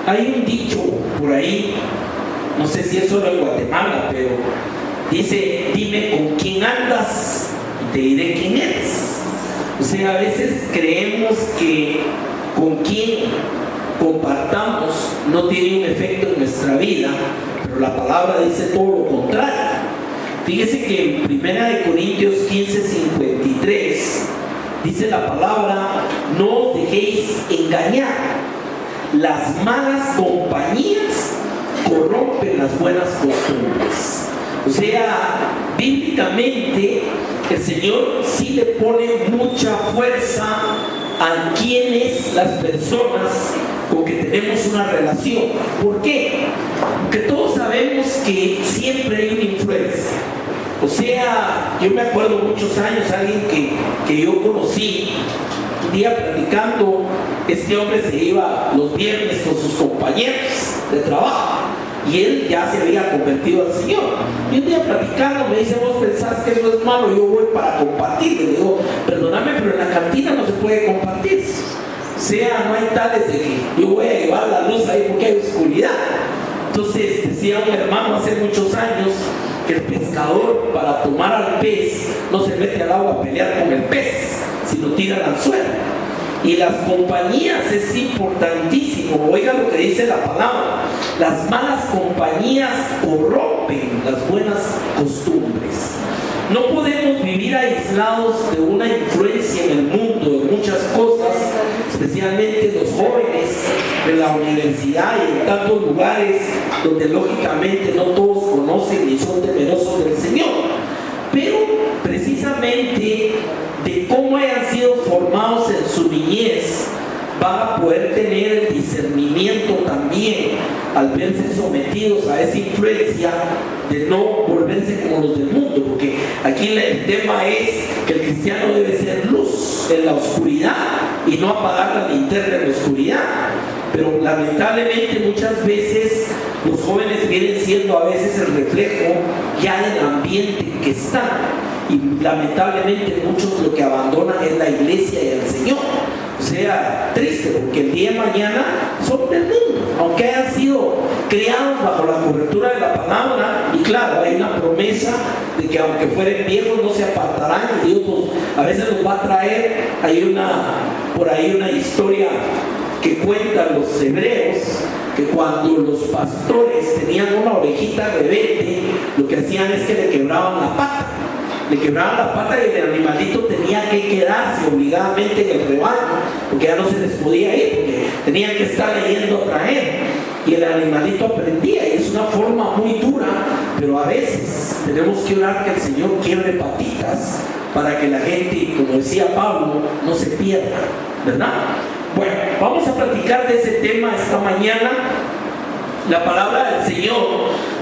Hay un dicho por ahí, no sé si es solo en Guatemala, pero dice: dime con quién andas y te diré quién eres. O sea, a veces creemos que con quién compartamos no tiene un efecto en nuestra vida, pero la palabra dice todo lo contrario. Fíjese que en 1 Corintios 15:53 dice la palabra: no os dejéis engañar, las malas compañías corrompen las buenas costumbres. O sea, bíblicamente el Señor sí le pone mucha fuerza a quienes, las personas con que tenemos una relación. ¿Por qué? Porque todos sabemos que siempre hay una influencia. O sea, yo me acuerdo muchos años, alguien que yo conocí, un día platicando, este hombre se iba los viernes con sus compañeros de trabajo y él ya se había convertido al Señor. Y un día platicando me dice: vos pensás que eso es malo, yo voy para compartir. Le digo: perdóname, pero en la cantina no se puede compartir. O sea, no hay tales de que yo voy a llevar la luz ahí porque hay oscuridad. Entonces decía un hermano hace muchos años que el pescador, para tomar al pez, no se mete al agua a pelear con el pez, sino tira al anzuelo. Y las compañías es importantísimo. Oiga lo que dice la palabra: las malas compañías corrompen las buenas costumbres. No podemos vivir aislados de una influencia en el mundo, de muchas cosas, especialmente los jóvenes de la universidad y en tantos lugares donde lógicamente no todos conocen ni son temerosos del Señor. Pero precisamente de cómo hayan sido formados en su niñez, van a poder tener el discernimiento también al verse sometidos a esa influencia de no volverse como los del mundo, porque aquí el tema es que el cristiano debe ser luz en la oscuridad y no apagar la linterna en la oscuridad. Pero lamentablemente muchas veces los jóvenes vienen siendo a veces el reflejo ya del ambiente en que están, y lamentablemente muchos lo que abandonan es la iglesia y el Señor. O sea, triste, porque el día de mañana son del mundo, aunque hayan sido criados bajo la cobertura de la palabra. Y claro, hay una promesa de que aunque fueren viejos no se apartarán, y Dios a veces los va a traer. Hay por ahí una historia que cuentan los hebreos, que cuando los pastores tenían una ovejita rebelde, lo que hacían es que le quebraban la pata. Le quebraban la pata y el animalito tenía que quedarse obligadamente en el rebaño, porque ya no se les podía ir, porque tenían que estar yendo a traer. Y el animalito aprendía, y es una forma muy dura, pero a veces tenemos que orar que el Señor quiebre patitas para que la gente, como decía Pablo, no se pierda, ¿verdad? Bueno, vamos a platicar de ese tema esta mañana. La palabra del Señor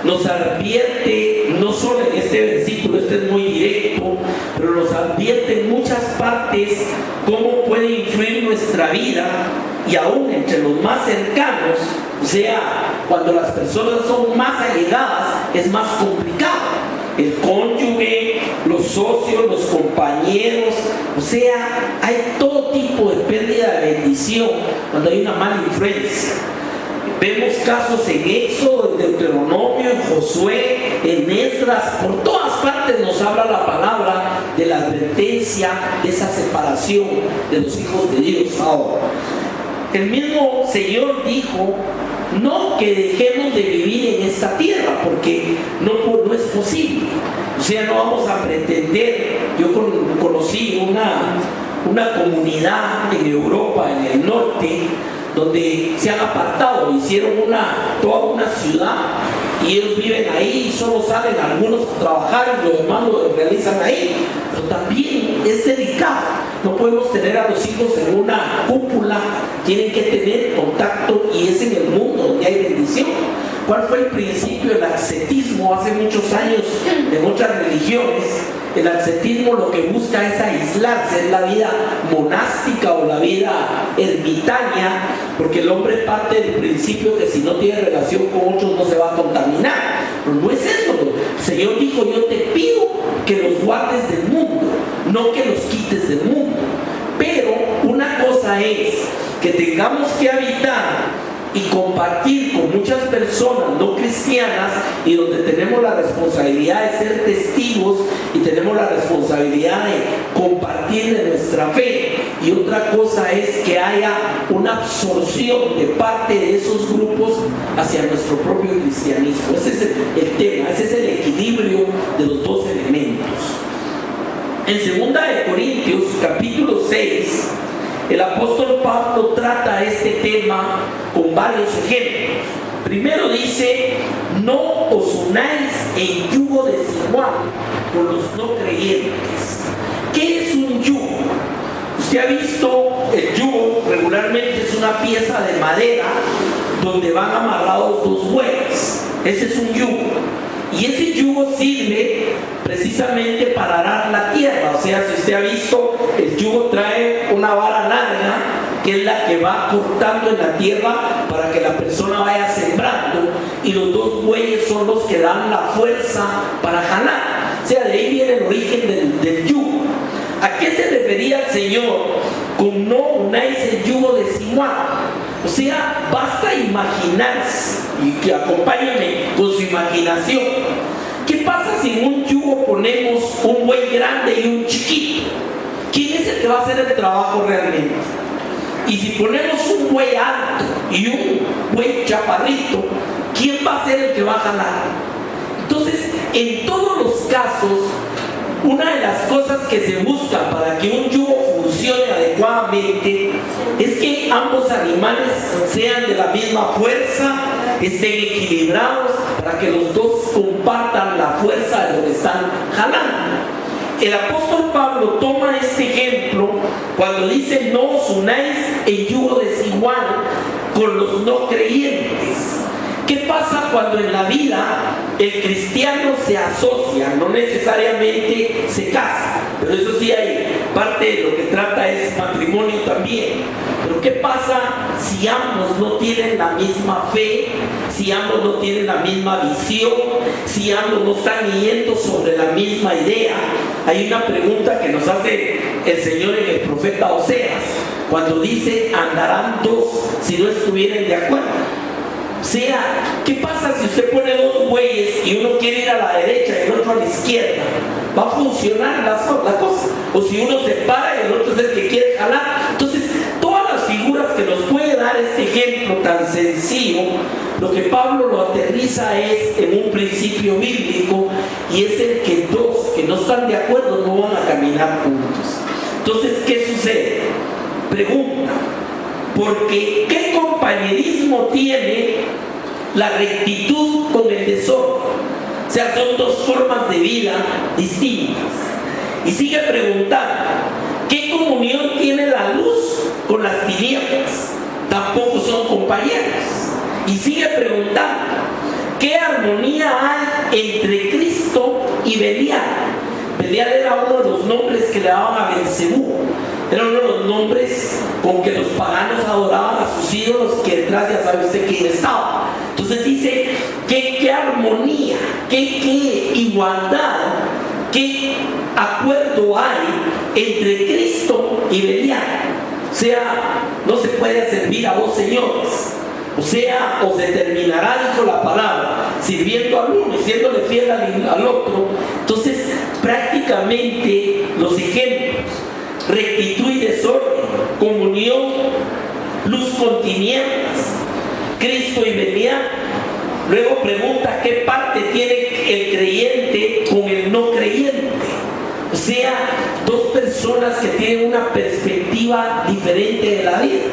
nos advierte, no solo en este versículo, este es muy directo, pero nos advierte en muchas partes cómo puede influir nuestra vida, y aún entre los más cercanos. O sea, cuando las personas son más allegadas es más complicado. El cónyuge, los socios, los compañeros, o sea, hay todo tipo de pérdida de bendición cuando hay una mala influencia. Vemos casos en Éxodo, en Deuteronomio, en Josué, en Esdras. Por todas partes nos habla la palabra de la advertencia de esa separación de los hijos de Dios. Ahora, el mismo Señor dijo: no que dejemos de vivir en esta tierra, porque no es posible. O sea, no vamos a pretender. Yo conocí una comunidad en Europa, en el norte, donde se han apartado, hicieron toda una ciudad, y ellos viven ahí y solo salen algunos a trabajar y los demás lo realizan ahí. Pero también es delicado. No podemos tener a los hijos en una cúpula, tienen que tener contacto, y es en el mundo donde hay bendición. ¿Cuál fue el principio del ascetismo hace muchos años en otras religiones? El ascetismo lo que busca es aislarse, es la vida monástica o la vida ermitaña, porque el hombre parte del principio que si no tiene relación con otros no se va a contaminar. Pero no es eso. El Señor dijo: yo te pido que los guardes del mundo, no que los quites del mundo. Pero una cosa es que tengamos que habitar y compartir con muchas personas no cristianas, y donde tenemos la responsabilidad de ser testigos y tenemos la responsabilidad de compartir de nuestra fe. Y otra cosa es que haya una absorción de parte de esos grupos hacia nuestro propio cristianismo. Ese es el tema, ese es el equilibrio de los dos elementos. En 2 de Corintios capítulo 6, el apóstol Pablo trata este tema con varios ejemplos. Primero dice: no os unáis en yugo desigual con los no creyentes. ¿Qué es un yugo? Usted ha visto, el yugo regularmente es una pieza de madera donde van amarrados dos bueyes. Ese es un yugo. Y ese yugo sirve precisamente para arar la tierra. O sea, si usted ha visto, el yugo trae una vara larga que es la que va cortando en la tierra para que la persona vaya sembrando, y los dos bueyes son los que dan la fuerza para jalar. O sea, de ahí viene el origen del yugo. ¿A qué se refería el Señor con no unáis el yugo desigual? O sea, basta imaginarse, y que acompáñenme con su imaginación. ¿Qué pasa si en un yugo ponemos un buey grande y un chiquito? ¿Quién es el que va a hacer el trabajo realmente? Y si ponemos un buey alto y un buey chaparrito, ¿quién va a ser el que va a jalar? Entonces, en todos los casos, una de las cosas que se busca para que un yugo funcione adecuadamente es que ambos animales sean de la misma fuerza, estén equilibrados, para que los dos compartan la fuerza de lo que están jalando. El apóstol Pablo toma este ejemplo cuando dice: no os unáis en yugo desigual con los no creyentes. ¿Qué pasa cuando en la vida el cristiano se asocia? No necesariamente se casa, pero eso sí, hay parte de lo que trata es matrimonio también. Pero ¿qué pasa si ambos no tienen la misma fe, si ambos no tienen la misma visión, si ambos no están yendo sobre la misma idea? Hay una pregunta que nos hace el Señor en el profeta Oseas, cuando dice: andarán dos si no estuvieran de acuerdo. O sea, ¿qué pasa si usted pone dos bueyes y uno quiere ir a la derecha y el otro a la izquierda? ¿Va a funcionar la cosa? O si uno se para y el otro es el que quiere jalar. Entonces, todas las figuras que nos puede dar este ejemplo tan sencillo, lo que Pablo lo aterriza es en un principio bíblico, y es el que dos que no están de acuerdo no van a caminar juntos. Entonces, ¿qué sucede? Pregunta: porque ¿qué compañerismo tiene la rectitud con el desorden? O sea, son dos formas de vida distintas. Y sigue preguntando: ¿qué comunión tiene la luz con las tinieblas? Tampoco son compañeros. Y sigue preguntando: ¿qué armonía hay entre Cristo y Belial? Belial era uno de los nombres que le daban a Belcebú. Era uno de los nombres con que los paganos adoraban a sus ídolos, que detrás ya sabe usted quién estaba. Entonces dice: ¿qué armonía, qué igualdad, qué acuerdo hay entre Cristo y Belial? O sea, no se puede servir a dos señores. O sea, o se terminará, dijo la palabra, sirviendo al uno y siéndole fiel al otro. Entonces, prácticamente los ejemplos: rectitud y desorden, comunión, luz con tinieblas, Cristo y Belial. Luego pregunta: ¿qué parte tiene el creyente con el no creyente? O sea, dos personas que tienen una perspectiva diferente de la vida.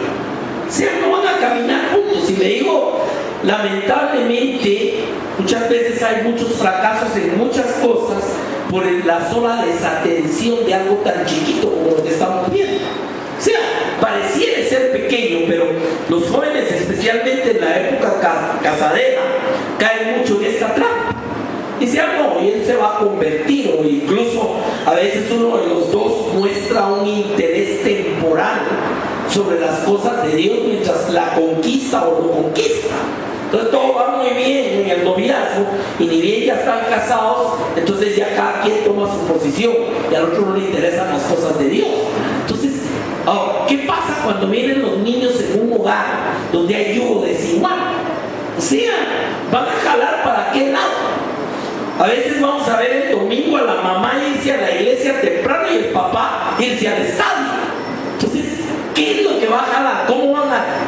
O sea, no van a caminar juntos. Y le digo, lamentablemente, muchas veces hay muchos fracasos en muchas cosas por la sola desatención de algo tan chiquito como lo que estamos viendo. O sea, pareciera ser pequeño, pero los jóvenes, especialmente en la época casadera, caen mucho en esta trampa. Y dicen: no, y él se va a convertir. O incluso a veces uno de los dos muestra un interés temporal sobre las cosas de Dios mientras la conquista o lo conquista. Entonces todo va muy bien en el noviazgo, y ni bien ya están casados, entonces ya cada quien toma su posición y al otro no le interesan las cosas de Dios. Entonces, ahora, ¿qué pasa cuando vienen los niños en un hogar donde hay yugo desigual? A veces vamos a ver el domingo a la mamá irse a la iglesia temprano y el papá irse al estadio. Entonces, ¿qué es lo que va a jalar?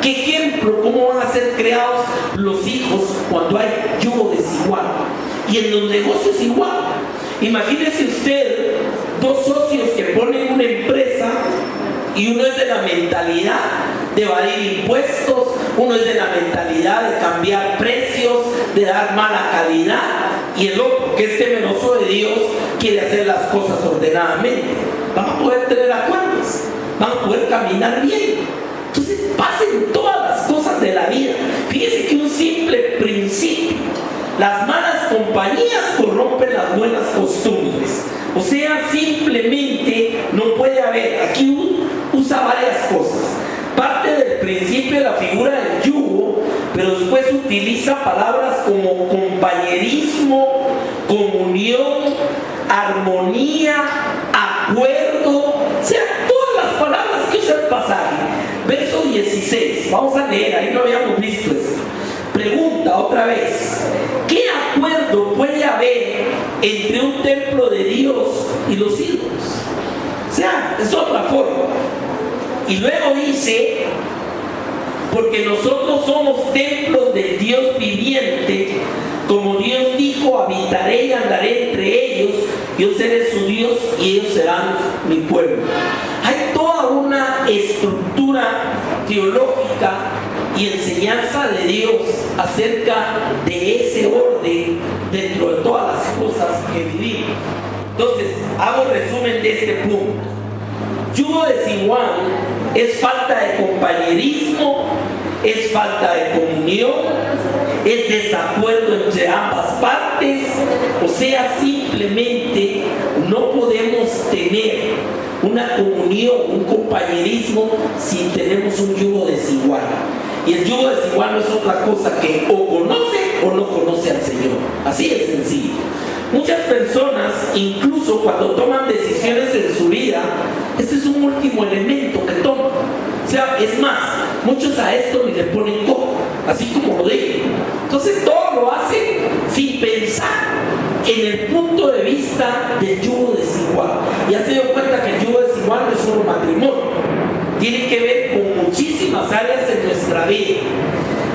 ¿Qué ejemplo, cómo van a ser creados los hijos cuando hay yugo desigual? Y en los negocios igual. Imagínese usted dos socios que ponen una empresa y uno es de la mentalidad de evadir impuestos, uno es de la mentalidad de cambiar precios, de dar mala calidad, y el otro, que es temeroso de Dios, quiere hacer las cosas ordenadamente. Van a poder tener acuerdos, van a poder caminar bien. Entonces pasen todas las cosas de la vida. Fíjese que un simple principio: las malas compañías corrompen las buenas costumbres. O sea, simplemente no puede haber. Aquí usa varias cosas. Parte del principio de la figura del yugo, pero después utiliza palabras como compañerismo, comunión, armonía, acuerdo. O sea, todas las palabras que usa el pasaje. Verso 16. Vamos a leer, ahí no habíamos visto esto. Pregunta otra vez: ¿qué acuerdo puede haber entre un templo de Dios y los ídolos? O sea, es otra forma. Y luego dice: porque nosotros somos templos del Dios viviente, como Dios dijo, habitaré y andaré entre ellos, yo seré su Dios y ellos serán mi pueblo. Hay toda una estructura teológica y enseñanza de Dios acerca de ese orden dentro de todas las cosas que vivimos. Entonces, hago resumen de este punto. Yugo desigual es falta de compañerismo, es falta de comunión, es desacuerdo entre ambas partes. O sea, simplemente no podemos tener una comunión, un compañerismo si tenemos un yugo desigual. Y el yugo desigual no es otra cosa que o conoce o no conoce al Señor. Así de sencillo. Muchas personas, incluso cuando toman decisiones en su vida, este es un último elemento que toman. O sea, es más, muchos a esto ni le ponen coco, así como lo digo. Entonces todo lo hacen sin pensar en el punto de vista del yugo desigual. Ya se dio cuenta que el yugo desigual no es solo matrimonio, tiene que ver con muchísimas áreas de nuestra vida.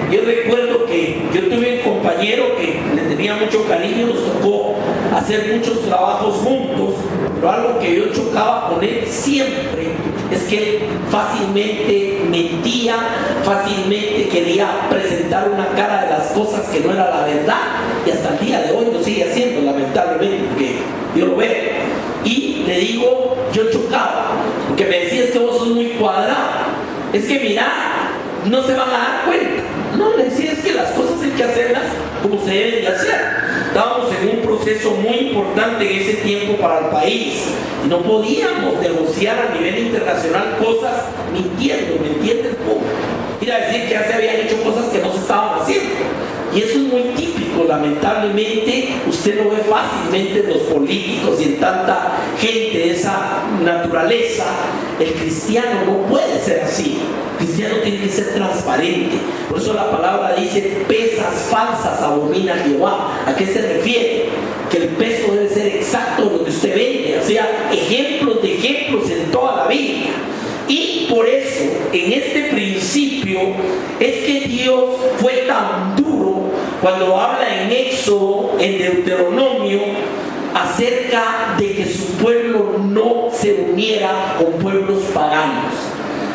Yo recuerdo que yo tuve un compañero que le tenía mucho cariño, nos tocó hacer muchos trabajos juntos, pero algo que yo chocaba con él siempre es que él fácilmente mentía, fácilmente quería presentar una cara de las cosas que no era la verdad, y hasta el día de hoy lo sigue haciendo, lamentablemente, porque yo lo veo. Y le digo, yo chocaba, porque me decía: es que vos sos muy cuadrado, es que mira, no se van a dar cuenta. No, le decía: es que las cosas hay que hacerlas como se deben de hacer. Estábamos en un proceso muy importante en ese tiempo para el país y no podíamos negociar a nivel internacional cosas mintiendo, ¿me entiendes? Ir a decir que ya se habían hecho cosas que no se estaban haciendo. Y eso es muy típico, lamentablemente. Usted lo ve fácilmente en los políticos y en tanta gente de esa naturaleza. El cristiano no puede ser así. El cristiano tiene que ser transparente. Por eso la palabra dice: pesas falsas abomina Jehová. ¿A qué se refiere? Que el peso debe ser exacto de lo que usted vende. O sea, ejemplos de ejemplos en toda la Biblia. Y por eso, en este principio, es que Dios fue tan duro cuando habla en Éxodo, en Deuteronomio, acerca de que su pueblo no se uniera con pueblos paganos.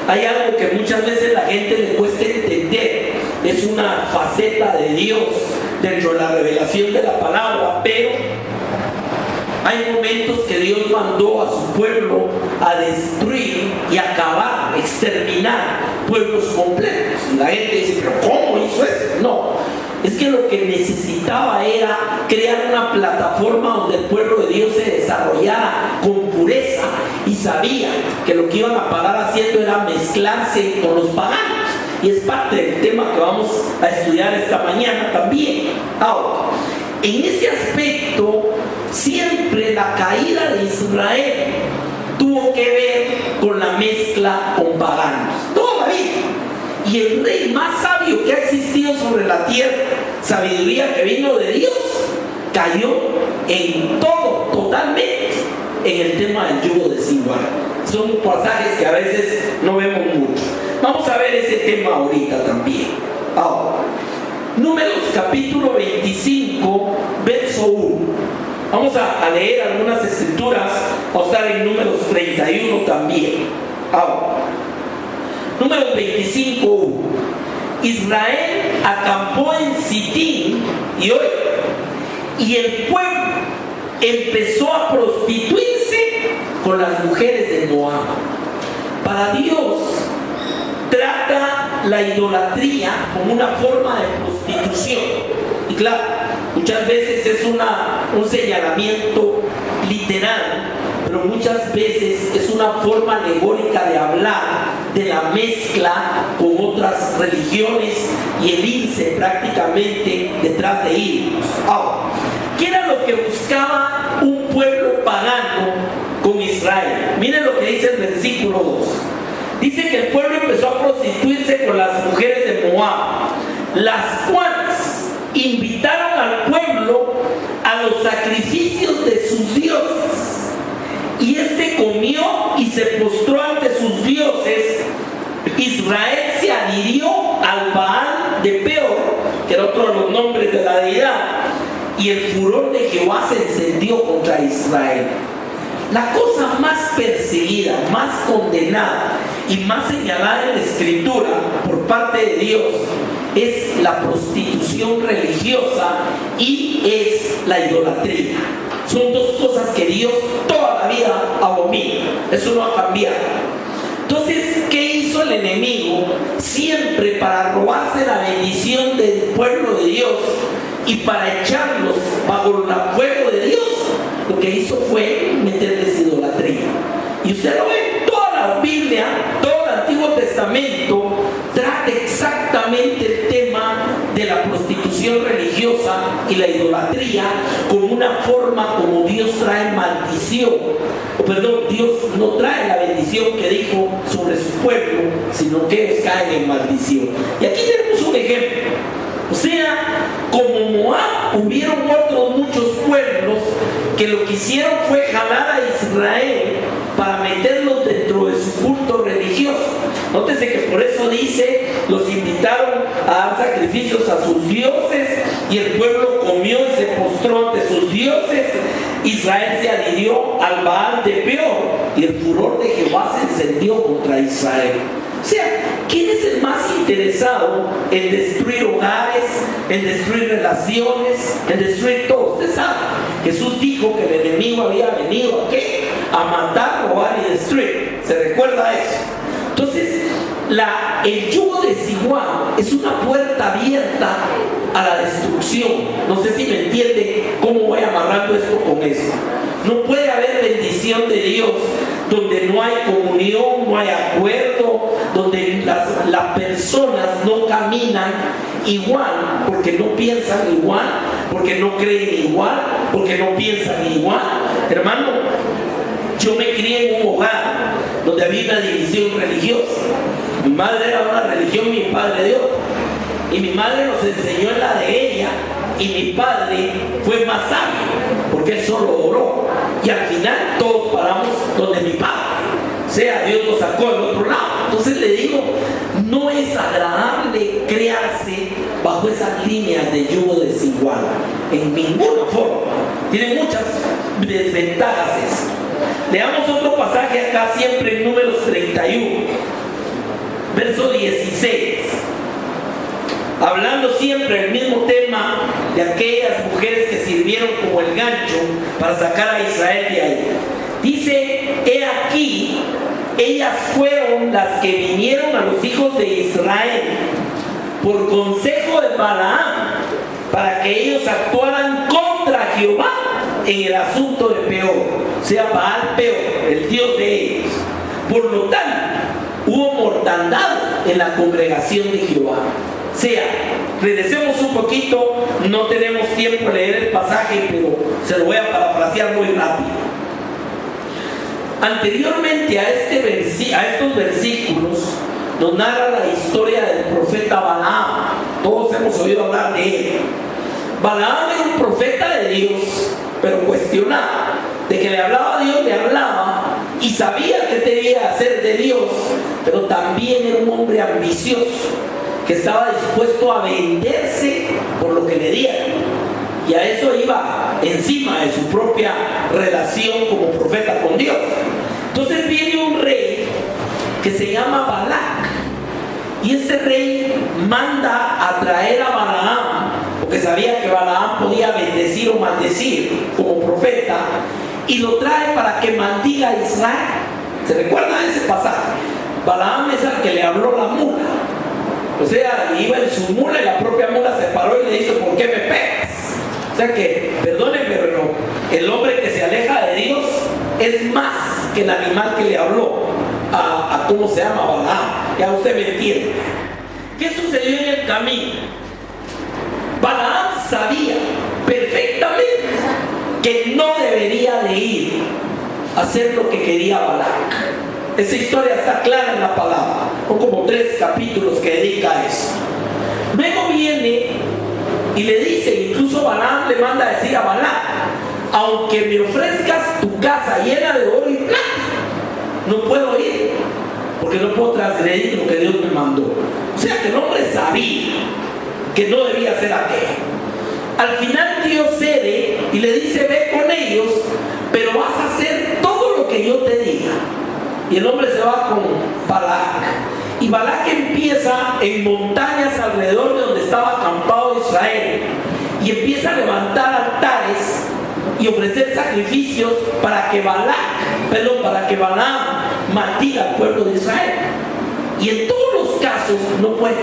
Hay algo que muchas veces la gente le cuesta entender, es una faceta de Dios dentro de la revelación de la palabra, pero hay momentos que Dios mandó a su pueblo a destruir y acabar, exterminar pueblos completos. Y la gente dice: ¿pero cómo hizo eso? No, es que lo que necesitaba era crear una plataforma donde el pueblo de Dios se desarrollara con pureza, y sabía que lo que iban a parar haciendo era mezclarse con los paganos. Y es parte del tema que vamos a estudiar esta mañana también. Ahora, en ese aspecto, siempre la caída de Israel tuvo que ver con la mezcla con paganos, toda la vida. Y el rey más sabio que ha existido sobre la tierra, sabiduría que vino de Dios, cayó en todo, totalmente, en el tema del yugo desigual. Son pasajes que a veces no vemos mucho. Vamos a ver ese tema ahorita también. Ahora, Números capítulo 25, verso 1. Vamos a leer algunas escrituras. Vamos a estar en Números 31 también. Ahora, Números 25, 1. Israel acampó en Sitín y el pueblo empezó a prostituirse con las mujeres de Moab. Para Dios, trata la idolatría como una forma de prostitución. Y claro, muchas veces es un señalamiento literal, pero muchas veces es una forma alegórica de hablar de la mezcla con otras religiones y el irse prácticamente detrás de ídolos. Ahora, ¿qué era lo que buscaba un pueblo pagano con Israel? Miren lo que dice el versículo 2. Dice que el pueblo empezó a prostituirse con las mujeres de Moab, las cuales invitaron al pueblo a los sacrificios de sus dioses. Y este comió y se postró ante sus dioses. Israel se adhirió al Baal de Peor, que era otro de los nombres de la deidad, y el furor de Jehová se encendió contra Israel. La cosa más perseguida, más condenada y más señalada en la Escritura por parte de Dios es la prostitución religiosa y es la idolatría. Son dos cosas que Dios toda la vida abomina. Eso no ha cambiado. Entonces, ¿qué hizo el enemigo? Siempre para robarse la bendición del pueblo de Dios y para echarlos bajo el fuego de Dios, lo que hizo fue meterles idolatría. Y usted lo ve en toda la Biblia, todo el Antiguo Testamento trata exactamente el tema de la prostitución religiosa y la idolatría como una forma como Dios trae maldición. Dios no trae la bendición que dijo sobre su pueblo, sino que ellos caen en maldición. Y aquí tenemos un ejemplo. O sea, como Moab, hubieron otros muchos pueblos que lo que hicieron fue jalar a Israel para meterlos dentro de su culto religioso. Nótese que por eso dice, los invitaron a dar sacrificios a sus dioses y el pueblo comió y se postró ante sus dioses. Israel se adhirió al Baal de Peor y el furor de Jehová se encendió contra Israel. O sea, ¿quién es el más interesado en destruir hogares, en destruir relaciones, en destruir todo? Usted sabe, Jesús dijo que el enemigo había venido ¿a qué? A matar, robar y destruir. ¿Se recuerda eso? Entonces, el yugo desigual es una puerta abierta a la destrucción. No sé si me entiende cómo voy amarrando esto con esto. No puede haber bendición de Dios donde no hay comunión, no hay acuerdo, donde las personas no caminan igual, porque no piensan igual, porque no creen igual, porque no piensan igual. Hermano, yo me crié en un hogar donde había una división religiosa. Mi madre era una religión, mi padre de otra. Y mi madre nos enseñó en la de ella, y mi padre fue más sabio, porque él solo oró. Y al final todos paramos donde mi padre. O sea, Dios nos sacó al otro lado. Entonces le digo, no es agradable crearse bajo esas líneas de yugo desigual. En ninguna forma. Tiene muchas desventajas eso. Leamos otro pasaje acá, siempre en Números 31, verso 16. Hablando siempre del mismo tema de aquellas mujeres que sirvieron como el gancho para sacar a Israel de ahí. Dice, he aquí, ellas fueron las que vinieron a los hijos de Israel por consejo de Balaam, para que ellos actuaran contra Jehová en el asunto de Peor, o sea, Baal Peor, el dios de ellos. Por lo tanto, hubo mortandad en la congregación de Jehová. O sea, regresemos un poquito, no tenemos tiempo de leer el pasaje, pero se lo voy a parafrasear muy rápido. Anteriormente a estos versículos nos narra la historia del profeta Balaam. Todos hemos oído hablar de él. Balaam era un profeta profeta de Dios, pero cuestionaba. De que le hablaba a Dios, le hablaba y sabía que debía hacer de Dios, pero también era un hombre ambicioso que estaba dispuesto a venderse por lo que le dieran, y a eso iba encima de su propia relación como profeta con Dios. Entonces viene un rey que se llama Balac, y este rey manda a traer a Balaam, porque sabía que Balaam podía bendecir o maldecir como profeta, y lo trae para que maldiga a Israel. ¿Se recuerdan ese pasaje? Balaam es al que le habló la mula. O sea, iba en su mula y la propia mula se paró y le dijo: ¿por qué me pegas? O sea que, perdónenme, pero el hombre que se aleja de Dios es más que el animal que le habló a ¿cómo se llama? Balaam. Ya usted me entiende. ¿Qué sucedió en el camino? Balaam sabía perfectamente que no debería de ir a hacer lo que quería Balac. Esa historia está clara en la palabra. Son como 3 capítulos que dedica a eso. Luego viene y le dice, incluso Balaam le manda a decir a Balac: aunque me ofrezcas tu casa llena de oro y plata, no puedo ir, porque no puedo transgredir lo que Dios me mandó. O sea que el hombre sabía que no debía hacer aquello. Al final Dios cede y le dice: ve con ellos, pero vas a hacer todo lo que yo te diga. Y el hombre se va con Balac. Y Balac empieza en montañas alrededor de donde estaba acampado Israel, y empieza a levantar altares y ofrecer sacrificios para que Balaam maldiga al pueblo de Israel. Y en todos los casos no puede.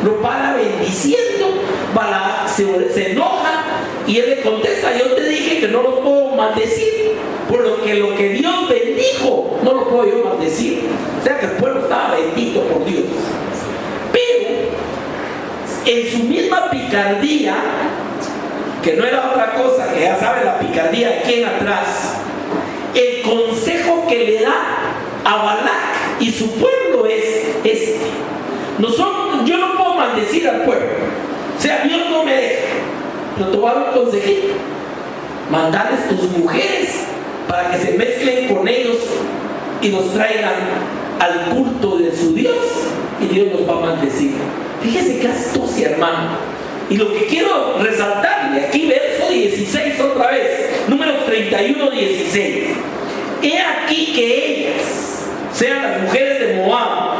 Lo para bendiciendo. Balaam se enoja y él le contesta: yo te dije que no lo puedo maldecir, por lo que Dios bendijo no lo puedo yo maldecir. O sea que el pueblo estaba bendito por Dios. Pero en su misma picardía, que no era otra cosa que, ya sabe, la picardía de quién atrás, el consejo que le da a Balac y su pueblo es este: yo no puedo maldecir al pueblo, o sea, Dios no me deja, pero te voy a dar un consejito: mandarles tus mujeres para que se mezclen con ellos y nos traigan al culto de su Dios, y Dios nos va a maldecir. Fíjese qué astucia, hermano. Y lo que quiero resaltarle aquí, verso 16 otra vez, Números 31, 16. He aquí que ellas, sean las mujeres de Moab,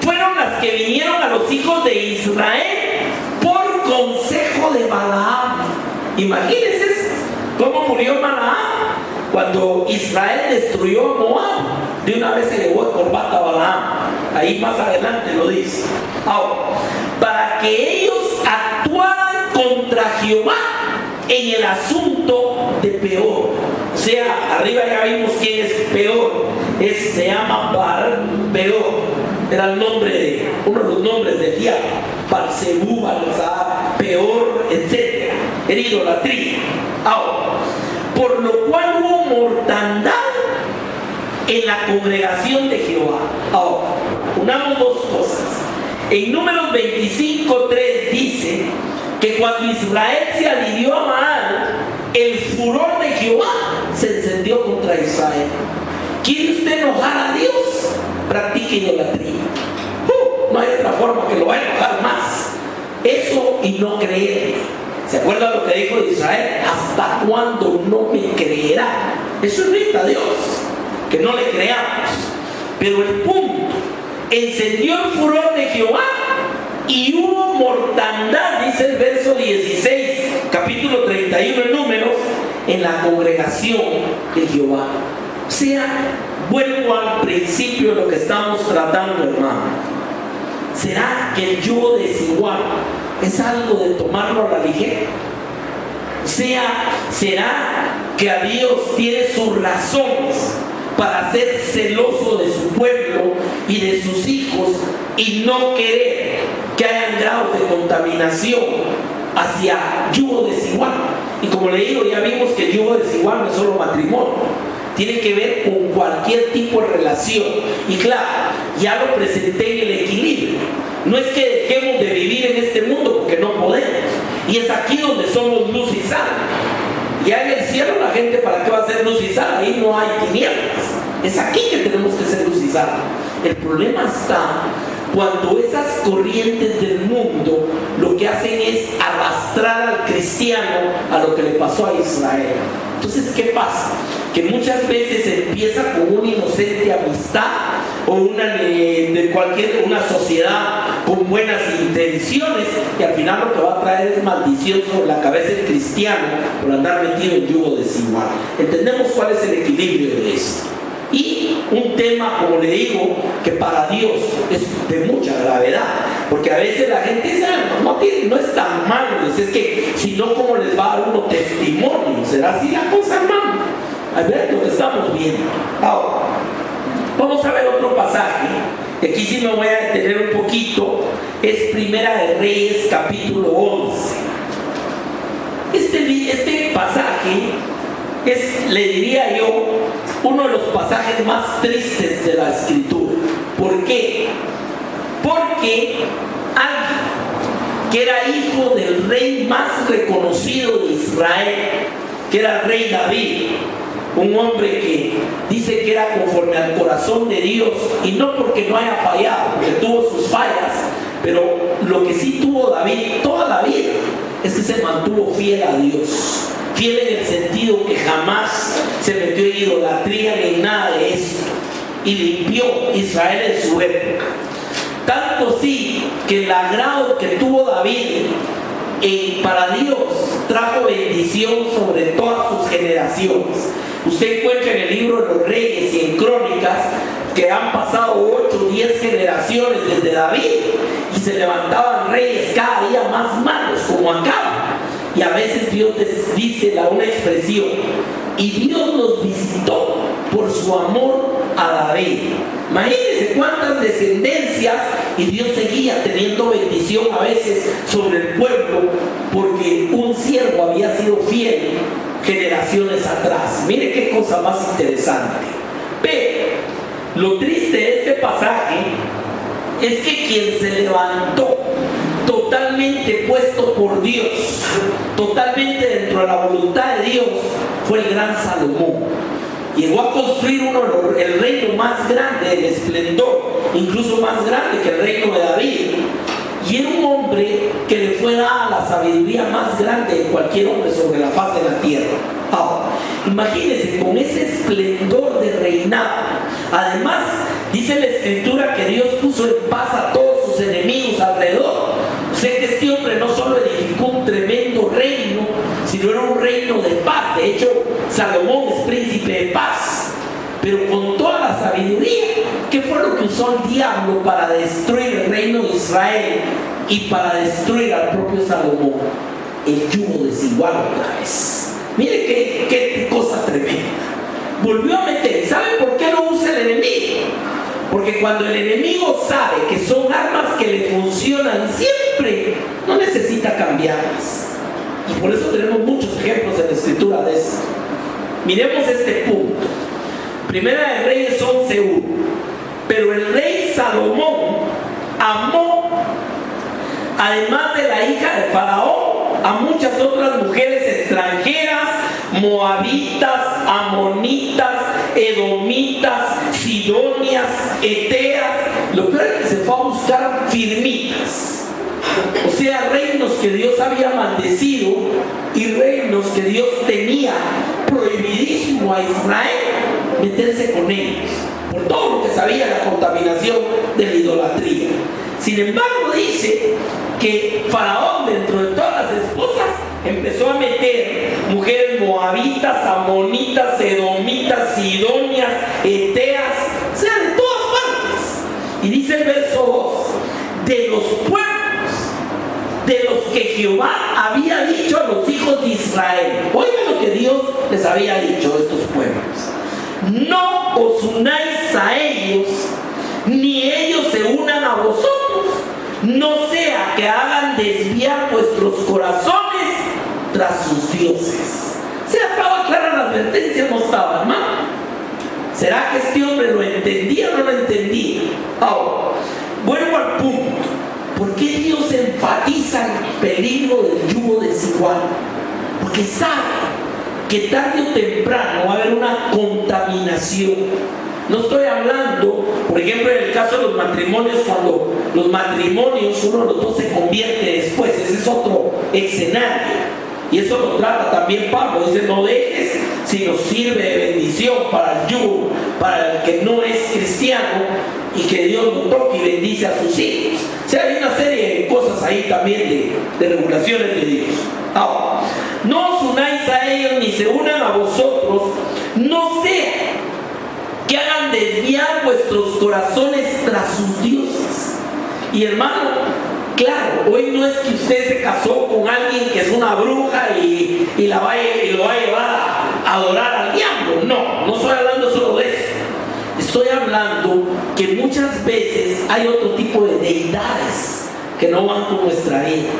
fueron las que vinieron a los hijos de Israel por consejo de Balaam. Imagínense cómo murió Balaam cuando Israel destruyó a Moab. De una vez se llevó de corbata a Balaam. Ahí más adelante lo dice. Ahora, para que ellos actuaran contra Jehová en el asunto de Peor. O sea, arriba ya vimos quién es Peor. Se llama Peor. Era el nombre de uno de los nombres del diablo. Baal-zebú, Baal-zebub, Peor, etc. Era idolatría. Ahora, por lo cual hubo mortandad en la congregación de Jehová. Ahora, unamos dos cosas. En Números 25:3 dice que cuando Israel se adhirió a Baal, el furor de Jehová se encendió contra Israel. ¿Quiere usted enojar a Dios? Practique idolatría. No hay otra forma que lo vaya a enojar más. Eso y no creer. ¿Se acuerdan lo que dijo de Israel? ¿Hasta cuándo no me creerá? Eso irrita a Dios, que no le creamos. Pero el punto: encendió el furor de Jehová y hubo mortandad, dice el verso 16, capítulo 31 en Números, en la congregación de Jehová. O sea, vuelvo al principio de lo que estamos tratando, hermano. ¿Será que el yugo desigual es algo de tomarlo a la ligera? O sea, ¿será que a Dios tiene sus razones para ser celoso de su pueblo y de sus hijos y no querer que hayan grados de contaminación hacia yugo desigual? Y como le digo, ya vimos que el yugo desigual no es solo matrimonio, tiene que ver con cualquier tipo de relación. Y claro, ya lo presenté en el equilibrio. No es que dejemos de vivir en este mundo, porque no podemos. Y es aquí donde somos luz y sal. Ya en el cielo la gente, ¿para qué va a ser luz y sal? Ahí no hay tinieblas. Es aquí que tenemos que ser luz y sal. El problema está cuando esas corrientes del mundo lo que hacen es arrastrar al cristiano a lo que le pasó a Israel. Entonces, ¿qué pasa? Que muchas veces empieza con una inocente amistad o una sociedad con buenas intenciones, y al final lo que va a traer es maldición sobre la cabeza del cristiano por andar metido en yugo desigual. Entendemos cuál es el equilibrio de esto. Y un tema, como le digo, que para Dios es de mucha gravedad, porque a veces la gente dice, no es tan malo, es que si no, ¿cómo les va a dar uno testimonio? ¿Será así la cosa, hermano? A ver lo que estamos viendo. Ahora, vamos a ver otro pasaje, que aquí sí me voy a detener un poquito. Es Primera de Reyes, capítulo 11. Este pasaje es, le diría yo, uno de los pasajes más tristes de la Escritura. ¿Por qué? Porque alguien que era hijo del rey más reconocido de Israel, que era el rey David, un hombre que dice que era conforme al corazón de Dios, y no porque no haya fallado, porque tuvo sus fallas, pero lo que sí tuvo David toda la vida es que se mantuvo fiel a Dios. Fiel en el sentido que jamás se metió en idolatría ni en nada de esto, y limpió Israel en su época. Tanto sí que el agrado que tuvo David para Dios trajo bendición sobre todas sus generaciones. Usted encuentra en el libro de los Reyes y en Crónicas que han pasado 8 o 10 generaciones desde David, y se levantaban reyes cada día más malos como Acab. Y a veces Dios les dice una expresión: y Dios los visitó por su amor a David. Imagínense cuántas descendencias, y Dios seguía teniendo bendición a veces sobre el pueblo, porque un siervo había sido fiel generaciones atrás. Mire qué cosa más interesante. Pero lo triste de este pasaje es que quien se levantó totalmente puesto por Dios, totalmente dentro de la voluntad de Dios, fue el gran Salomón. Llegó a construir el reino más grande del esplendor, incluso más grande que el reino de David, y era un hombre que le fue dada la sabiduría más grande de cualquier hombre sobre la faz de la tierra. Ahora, imagínense con ese esplendor de reinado. Además, dice la Escritura que Dios puso en paz a todos sus enemigos alrededor. O sea que este hombre no solo edificó un tremendo reino, sino era un reino de paz. De hecho, Salomón es príncipe de paz. Pero con toda la sabiduría, ¿qué fue lo que usó el diablo para destruir el reino de Israel y para destruir al propio Salomón? El yugo desigual otra vez. Mire qué cosa tremenda. Volvió a meter. ¿Sabe por qué lo usa el enemigo? Porque cuando el enemigo sabe que son armas que le funcionan siempre, no necesita cambiarlas. Y por eso tenemos muchos ejemplos en la Escritura de eso. Miremos este punto. Primera de Reyes 11:1. Pero el rey Salomón amó, además de la hija de Faraón, a muchas otras mujeres extranjeras, moabitas, amonitas, edomitas, sidonias, eteas. Lo peor es que se fue a buscar firmitas, o sea, reinos que Dios había maldecido y reinos que Dios tenía prohibidísimo a Israel meterse con ellos, por todo lo que sabía la contaminación de la idolatría. Sin embargo, dice que Faraón, dentro de todas las esposas, empezó a meter mujeres moabitas, amonitas, edomitas, sidonias, eteas, o sea, de todas partes. Y dice el verso 2: de los pueblos de los que Jehová había dicho a los hijos de Israel. Oigan lo que Dios les había dicho a estos pueblos: no os unáis a ellos, ni ellos se unan a vosotros, no sea que hagan desviar vuestros corazones tras sus dioses. O sea, estaba clara la advertencia, no estaba, hermano. ¿Será que este hombre lo entendía o no lo entendía? Ahora, vuelvo al punto. ¿Por qué Dios enfatiza el peligro del yugo de cuál. Porque sabe que tarde o temprano va a haber una contaminación. No estoy hablando, por ejemplo, en el caso de los matrimonios, cuando los matrimonios, uno de los dos se convierte después, ese es otro escenario. Y eso lo trata también Pablo. Dice, no dejes si nos sirve de bendición para el yugo, para el que no es cristiano, y que Dios lo toque y bendice a sus hijos. O sea, hay una serie de cosas ahí también de regulaciones de Dios. Ahora, no os unáis a ellos ni se unan a vosotros, no sea que hagan desviar vuestros corazones tras sus dioses. Y hermano, claro, hoy no es que usted se casó con alguien que es una bruja y lo va a llevar a adorar al diablo. No estoy hablando solo de eso. Estoy hablando que muchas veces hay otro tipo de deidades que no van con nuestra vida.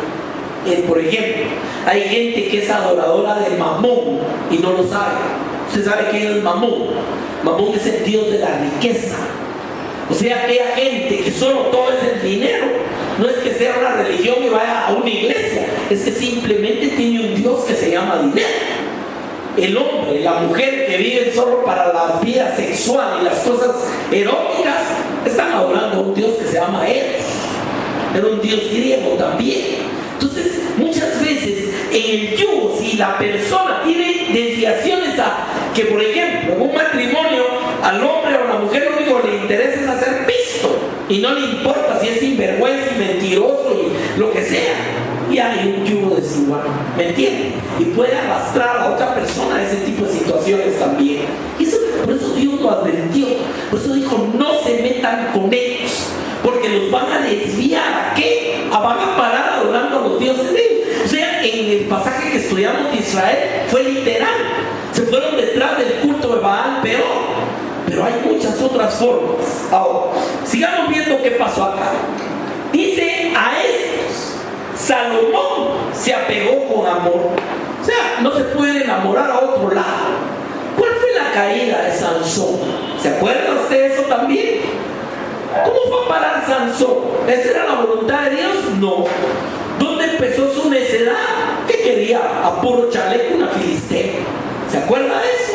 Por ejemplo, hay gente que es adoradora de Mamón y no lo sabe. ¿Usted sabe quién es Mamón? Mamón es el dios de la riqueza. O sea, aquella gente que solo todo es el dinero. No es que sea una religión y vaya a una iglesia, es que simplemente tiene un Dios que se llama dinero. El hombre, la mujer que viven solo para la vida sexual y las cosas eróticas, están adorando a un Dios que se llama Eros. Era un Dios griego también. Entonces, muchas veces en el yugo, si la persona tiene desviaciones a que, por ejemplo, en un matrimonio, al hombre o a la mujer lo único que le interesa es hacer pisto y no le importa si es sinvergüenza y mentiroso y lo que sea, y hay un yugo desigual, ¿me entiende? Y puede arrastrar a otra persona a ese tipo de situaciones también. Y eso, por eso Dios lo advirtió, por eso dijo, no se metan con ellos, porque los van a desviar. ¿A qué? Van a parar adorando a los dioses de ellos. O sea, en el pasaje que estudiamos de Israel fue literal. Se fueron detrás del culto de Baal peor. Pero hay muchas otras formas. Ahora, sigamos viendo qué pasó acá. Dice, a estos Salomón se apegó con amor. O sea, no se puede enamorar a otro lado. ¿Cuál fue la caída de Sansón? ¿Se acuerda usted de eso también? ¿Cómo fue a parar Sansón? ¿Esa era la voluntad de Dios? No. ¿Dónde empezó su necedad? ¿Qué quería? A puro chaleco una filistea. ¿Se acuerda de eso?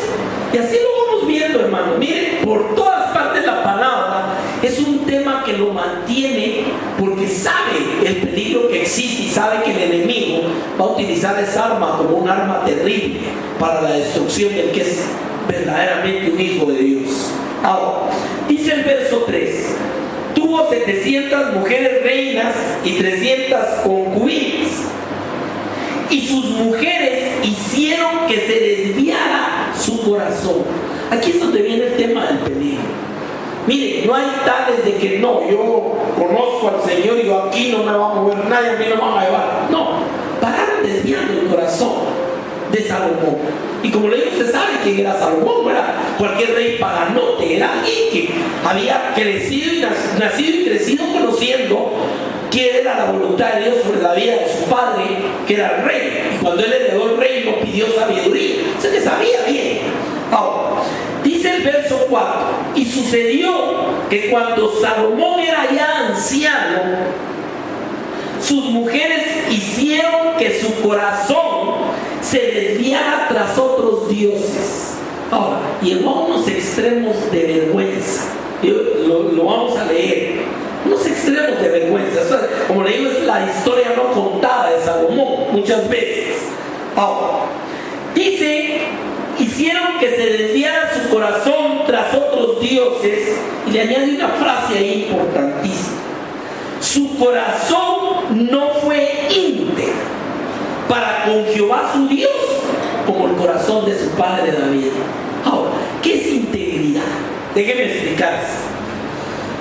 Y así lo vamos viendo, hermano. Miren, por todas partes la palabra es un tema que lo mantiene porque sabe el peligro que existe y sabe que el enemigo va a utilizar esa arma como un arma terrible para la destrucción del que es verdaderamente un hijo de Dios. Ahora, dice el verso 3, tuvo 700 mujeres reinas y 300 concubinas, y sus mujeres hicieron que se desviara su corazón. Aquí es donde viene el tema del peligro. Mire, no hay tales de que no, yo conozco al Señor y yo aquí no me va a mover nadie, a mí no me van a llevar. No, pararon desviando el corazón de Salomón. Y como le digo, usted sabe quién era Salomón, no era cualquier rey paganote, era alguien que había crecido y nacido y crecido conociendo quién era la voluntad de Dios sobre la vida de su padre, que era el rey. Y cuando él heredó el reino, pidió sabiduría. O sea que sabía bien. Ahora, dice el verso 4, y sucedió que cuando Salomón era ya anciano, sus mujeres hicieron que su corazón se desviara tras otros dioses. Ahora, llegó a unos extremos de vergüenza. Lo vamos a leer. Unos extremos de vergüenza. Esto, como le digo, es la historia no contada de Salomón muchas veces. Ahora, dice, hicieron que se desviara su corazón tras otros dioses, y le añade una frase ahí importantísima. Su corazón no fue íntegro para con Jehová su Dios como el corazón de su padre David. Ahora, ¿qué es integridad? Déjenme explicarse.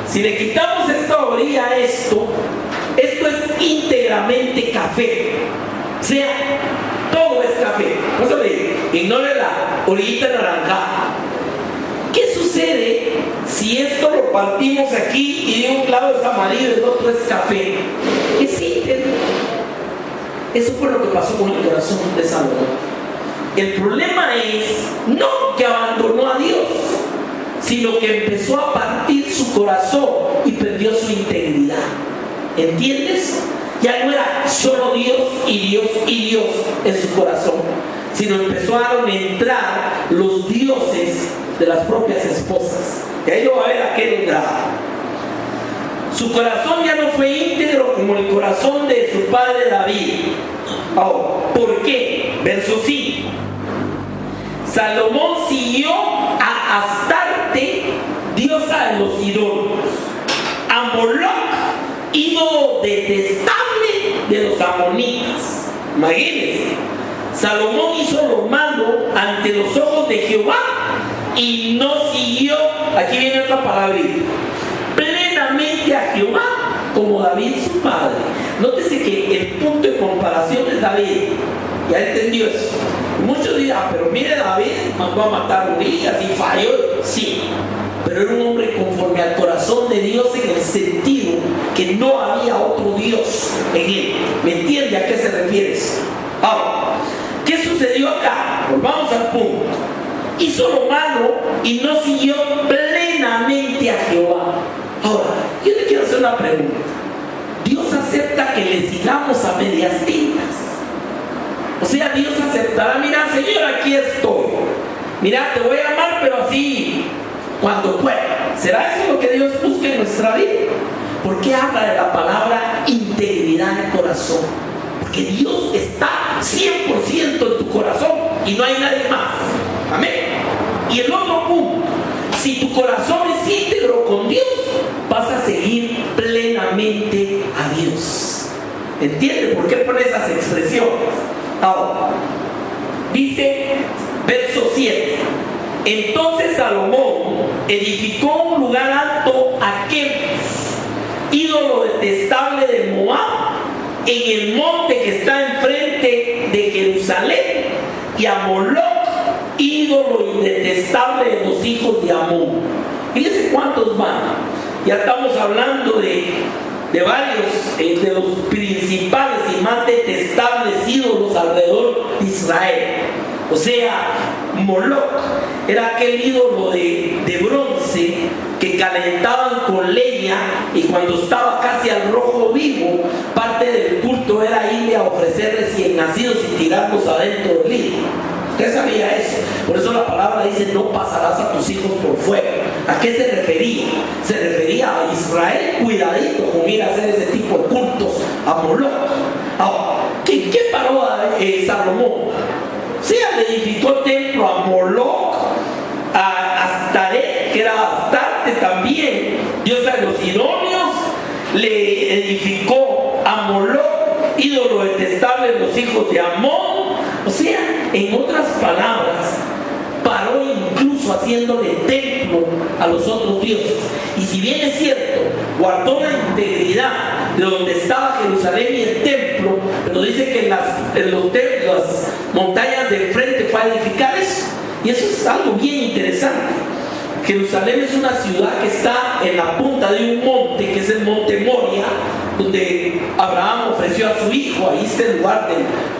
Si le quitamos esta orilla a esto es íntegramente café. O sea, todo es café. No se le diga, ignore la orillita naranjada. ¿Qué sucede si esto lo partimos aquí y de un lado es amarillo y del otro es café? Es íntegro. Eso fue lo que pasó con el corazón de Salomón. El problema es no que abandonó a Dios, sino que empezó a partir su corazón y perdió su integridad. ¿Entiendes? Ya no era solo Dios y Dios y Dios en su corazón, sino empezaron a entrar los dioses de las propias esposas. Y ahí lo va a ver aquel grado. Su corazón ya no fue íntegro como el corazón de su padre David. Ahora, ¿por qué? Verso 5. Salomón siguió a Astarte, diosa de los ídolos, a Moloc, ídolo detestable de los amonitas. Imagínense, Salomón hizo lo malo ante los ojos de Jehová y no siguió, aquí viene otra palabra, plenamente a Jehová como David su padre. Nótese que el punto de comparación es David. Ya entendió eso. Muchos dirán, pero mire, David mandó a matar a Urias y falló. Sí, pero era un hombre conforme al corazón de Dios en el sentido que no había otro Dios en él. ¿Me entiende a qué se refiere eso? Ahora, ¿qué sucedió acá? Volvamos al punto. Hizo lo malo y no siguió plenamente a Jehová. Ahora, yo le quiero hacer una pregunta. ¿Dios acepta que le sigamos a medias tintas? O sea, Dios aceptará, mira, Señor, aquí estoy. Mira, te voy a amar, pero así, cuando pueda. ¿Será eso lo que Dios busca en nuestra vida? ¿Por qué habla de la palabra integridad en el corazón? Porque Dios está 100% en tu corazón y no hay nadie más. Amén. Y el otro punto, si tu corazón es íntegro con Dios, vas a seguir plenamente a Dios. ¿Entiende por qué pone esas expresiones? Ahora, dice verso 7. Entonces Salomón edificó un lugar alto a Quemos, ídolo detestable de Moab, en el monte que está enfrente de Jerusalén, y a Moloc, ídolo detestable de los hijos de Amón. Fíjense cuántos van. Ya estamos hablando de varios, de los principales y más detestables ídolos alrededor de Israel. O sea, Moloc era aquel ídolo de bronce que calentaban con leña, y cuando estaba casi al rojo vivo, parte del culto era irle a ofrecer recién nacidos y tirarlos adentro del hilo. Usted sabía eso. Por eso la palabra dice: no pasarás a tus hijos por fuego. ¿A qué se refería? Se refería a Israel. Cuidadito con ir a hacer ese tipo de cultos a Moloc. Ahora, ¿qué paró Salomón? O sea, le edificó templo a Moloc, a Astarte, que era Astarte también, diosa de los idóneos. Le edificó a Moloc, ídolo detestable de los hijos de Amón. O sea, en otras palabras, paró incluso haciéndole templo a los otros dioses. Y si bien es cierto, guardó la integridad de donde estaba Jerusalén y el templo, pero dice que en las montañas del frente fue a edificar eso. Y eso es algo bien interesante. Jerusalén es una ciudad que está en la punta de un monte, que es el monte Moria, donde Abraham ofreció a su hijo. Ahí está el lugar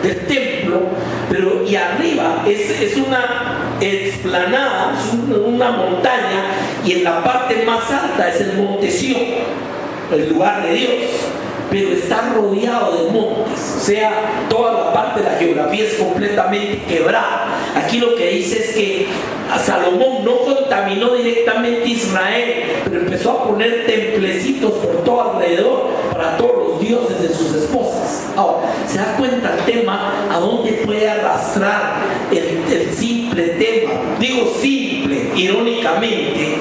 del templo, pero y arriba es una explanada, es una montaña, y en la parte más alta es el monte Sión, el lugar de Dios, pero está rodeado de montes. O sea, toda la parte de la geografía es completamente quebrada. Aquí lo que dice es que a Salomón no contaminó directamente Israel, pero empezó a poner templecitos por todo alrededor para todos los dioses de sus esposas. Ahora, se da cuenta el tema a dónde puede arrastrar el simple tema, digo simple, irónicamente,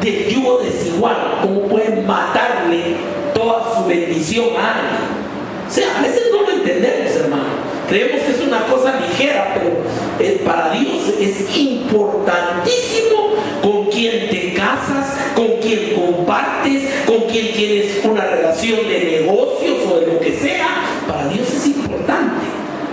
del yugo desigual, cómo pueden matarle toda su bendición a alguien. O sea, a veces no lo entendemos, hermano. Creemos que es una cosa ligera, pero para Dios es importantísimo con quién te casas, con quién compartes, con quién tienes una relación de negocios o de lo que sea. Para Dios es importante,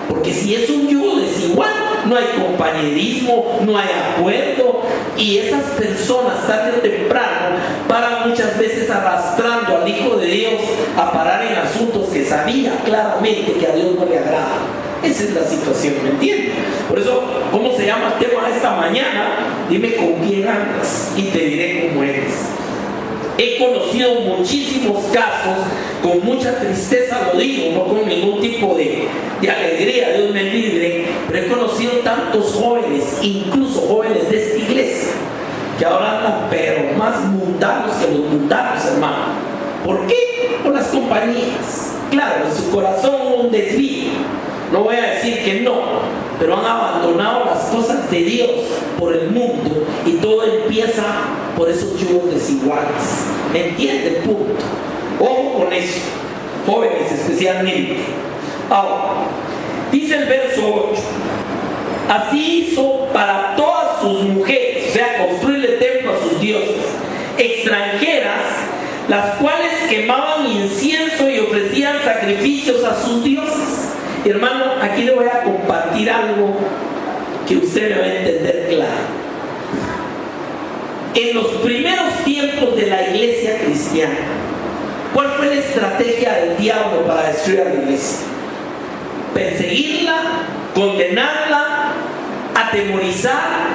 porque si es un yugo desigual, no hay compañerismo, no hay acuerdo, y esas personas tarde o temprano paran muchas veces arrastrando al Hijo de Dios a parar en asuntos que sabía claramente que a Dios no le agrada. Esa es la situación, ¿me entiendes? Por eso, ¿cómo se llama el tema de esta mañana? Dime con quién andas y te diré cómo eres. He conocido muchísimos casos, con mucha tristeza lo digo, no con ningún tipo de alegría, Dios me libre, pero he conocido tantos jóvenes, incluso jóvenes de esta iglesia, que ahora andan pero más mundanos que los mundanos, hermano. ¿Por qué? Por las compañías. Claro, en su corazón un desvío. No voy a decir que no, pero han abandonado las cosas de Dios por el mundo y todo empieza por esos yugos desiguales. ¿Entiende el punto? Ojo con eso, jóvenes especialmente. Ahora, dice el verso 8: así hizo para todas sus mujeres, o sea, construirle templo a sus dioses, extranjeras, las cuales quemaban incienso y ofrecían sacrificios a sus dioses. Hermano, aquí le voy a compartir algo que usted me va a entender claro. En los primeros tiempos de la iglesia cristiana, ¿cuál fue la estrategia del diablo para destruir a la iglesia? Perseguirla, condenarla, atemorizar,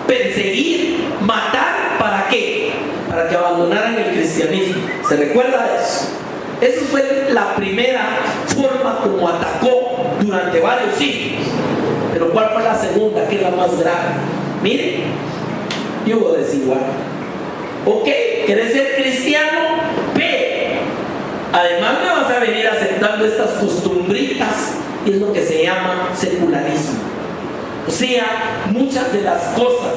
perseguir, matar. ¿Para qué? Para que abandonaran el cristianismo. ¿Se recuerda de eso? Esa fue la primera forma como atacó durante varios siglos. Pero ¿cuál fue la segunda, que es la más grave? Miren, yugo desigual. Ok, ¿quieres ser cristiano? Ve. Además me vas a venir aceptando estas costumbritas, y es lo que se llama secularismo. O sea, muchas de las cosas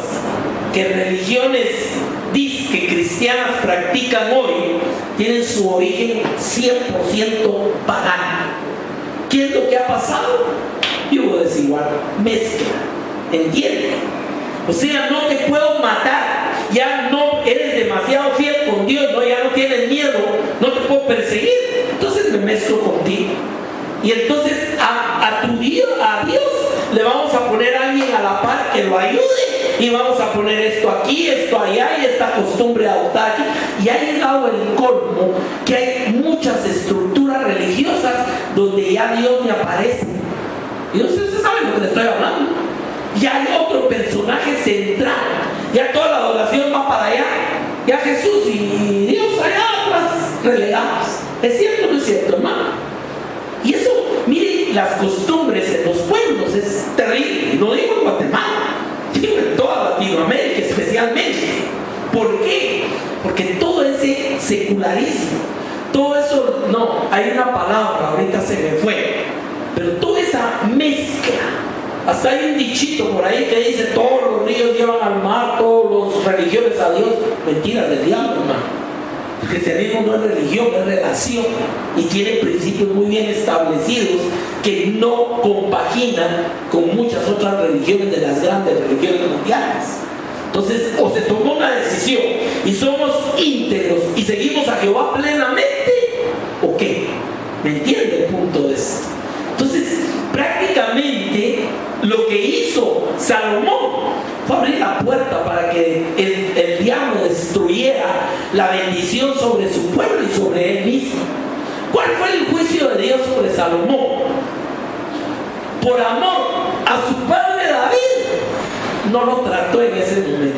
que religiones disque cristianas practican hoy tienen su origen 100% pagano. ¿Qué es lo que ha pasado? Yugo desigual, mezcla, ¿entiendes? O sea, no te puedo matar, ya no eres demasiado fiel con Dios, no, ya no tienes miedo, no te puedo perseguir, entonces me mezclo contigo. Y entonces a Dios le vamos a poner a alguien a la par que lo ayude, y vamos a poner esto aquí, esto allá, y esta costumbre adoptada aquí. Y ha llegado el colmo que hay muchas estructuras religiosas donde ya Dios me aparece. Y ustedes saben lo que le estoy hablando. Ya hay otro personaje central, ya toda la adoración va para allá, ya Jesús y Dios allá atrás relegados. ¿Es cierto o no es cierto, hermano? Y eso, miren, las costumbres en los pueblos es terrible. No digo en Guatemala, digo en toda Latinoamérica especialmente. ¿Por qué? Porque todo ese secularismo, todo eso, no, hay una palabra, ahorita se me fue, pero toda esa mezcla. Hasta hay un dichito por ahí que dice: todos los ríos llevan al mar, todos los religiones a Dios. Mentiras del diablo, hermano. El cristianismo no es religión, es relación, y tiene principios muy bien establecidos que no compaginan con muchas otras religiones de las grandes religiones mundiales. Entonces, o se tomó una decisión y somos íntegros y seguimos a Jehová plenamente, ¿o qué? ¿Me entiende el punto de esto? Entonces, prácticamente lo que hizo Salomón fue abrir la puerta para que el diablo destruyera la bendición sobre su pueblo y sobre él mismo. ¿Cuál fue el juicio de Dios sobre Salomón? Por amor a su padre David, no lo trató en ese momento,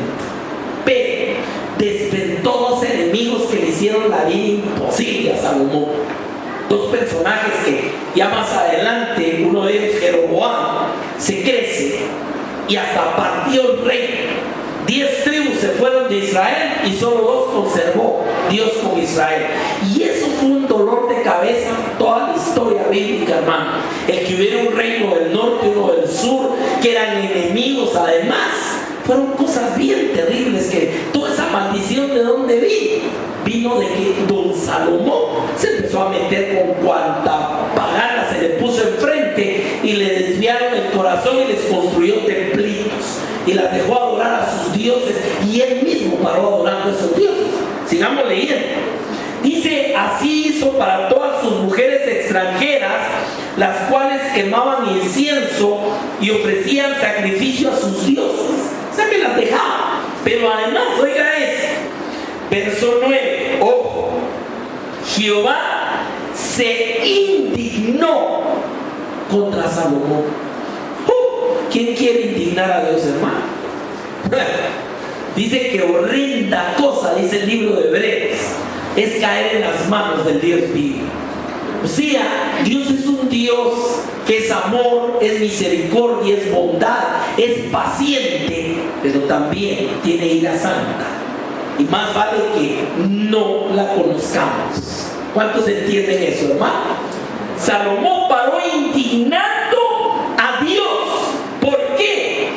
pero despertó dos enemigos que le hicieron la vida imposible a Salomón. Dos personajes que ya más adelante, uno de ellos, Jeroboam, se crece y hasta partió el reino. 10 tribus se fueron de Israel y solo 2 conservó Dios con Israel. Y eso fue un dolor de cabeza toda la historia bíblica, hermano. El que hubiera un reino del norte y uno del sur, que eran enemigos además, fueron cosas bien terribles. Que toda esa maldición, ¿de dónde vino? Vino de que don Salomón se empezó a meter con cuanta pagana se le puso enfrente, y le desviaron el corazón y les construyó templitos y las dejó adorar a sus dioses, y él mismo paró adorando a esos dioses. Sigamos leyendo. Dice: así hizo para todas sus mujeres extranjeras, las cuales quemaban incienso y ofrecían sacrificio a sus dioses. O sea que las dejaban. Pero además, oiga esto, verso 9, ojo, Jehová se indignó contra Salomón. ¿Quién quiere indignar a Dios, hermano? Dice que horrenda cosa, dice el libro de Hebreos, es caer en las manos del Dios vivo. O sea, Dios es un Dios que es amor, es misericordia, es bondad, es paciente, pero también tiene ira santa. Y más vale que no la conozcamos. ¿Cuántos entienden eso, hermano? Salomón paró indignando a Dios. ¿Por qué?